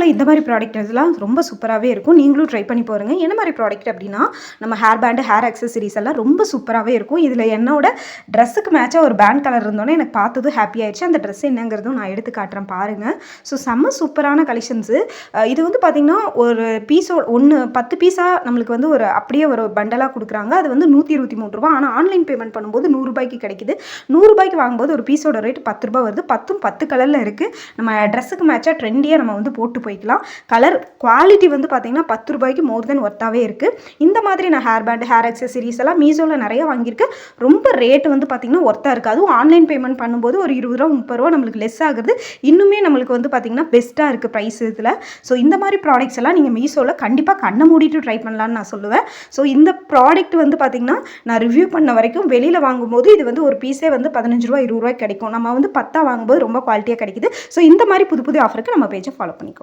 மீஷோவில் இந்த மாதிரி ப்ராடக்ட் இதெல்லாம் ரொம்ப சூப்பராகவே இருக்கும். நீங்களும் ட்ரை பண்ணி பாருங்க. என்ன மாதிரி ப்ராடக்ட் அப்படின்னா, நம்ம ஹேர் பேண்டு, ஹேர் அக்சசரிஸ் எல்லாம் ரொம்ப சூப்பராகவே இருக்கும். இதில் என்னோட ட்ரெஸ்ஸுக்கு மேட்சாக ஒரு பேண்ட் கலர் இருந்தோன்னே எனக்கு பார்த்ததும் ஹாப்பி ஆயிடுச்சு. அந்த ட்ரெஸ் என்னங்கிறதும் நான் எடுத்து காட்டுறேன் பாருங்கள். ஸோ செம்ம சூப்பரான கலெக்ஷன்ஸு. இது வந்து பார்த்திங்கன்னா ஒரு பீஸோட 10 பீஸாக நம்மளுக்கு வந்து ஒரு அப்படியே ஒரு பண்டலாக கொடுக்குறாங்க. அது வந்து ரூ. 123. ஆனால் ஆன்லைன் பேமெண்ட் பண்ணும்போது ரூ. 100 கிடைக்குது. ரூ. 100 வாங்கும்போது ஒரு பீஸோட ரேட் ரூ. 10 வருது. 10 கலரில் இருக்குது. நம்ம ட்ரெஸ்ஸுக்கு மேட்சாக ட்ரெண்டியாக நம்ம வந்து போட்டு போய்க்கலாம். கலர் குவாலிட்டி வந்து பார்த்திங்கன்னா ரூ. 10 மோர் தென் ஒர்த்தாகவே இருக்குது. இந்த மாதிரி நான் ஹேர் பேண்டு, ஹேர் அக்சசரிஸ் எல்லாம் மீஷோவில் நிறைய வாங்கியிருக்கேன். ரொம்ப ரேட்டு வந்து பார்த்திங்கன்னா ஒர்த்தாக இருக்குது. அதுவும் ஆன்லைன் பேமெண்ட் பண்ணும்போது ஒரு ரூ. 20 30 நம்மளுக்கு லெஸ் ஆகுது. இன்னுமே நம்மளுக்கு வந்து பார்த்திங்கன்னா பெஸ்ட்டாக இருக்குது ப்ரைஸ் இதில். ஸோ இந்த மாதிரி ப்ராடக்ட்ஸ் எல்லாம் நீங்கள் மீஷோவில் கண்டிப்பாக கண்ணை மூடிட்டு ட்ரை பண்ணலான்னு நான் சொல்லுவேன். ஸோ இந்த ப்ராடக்ட் வந்து பார்த்திங்கன்னா நான் ரிவ்யூ பண்ண வரைக்கும் வெளியில் வாங்கும்போது இது வந்து ஒரு பீஸே வந்து ரூ. 15 20 கிடைக்கும். நம்ம வந்து 10 வாங்கும்போது ரொம்ப குவாலிட்டியாக கிடைக்குது. ஸோ இந்த மாதிரி புது புது ஆஃபருக்கு நம்ம பேஜை ஃபாலோ பண்ணிக்கோங்க.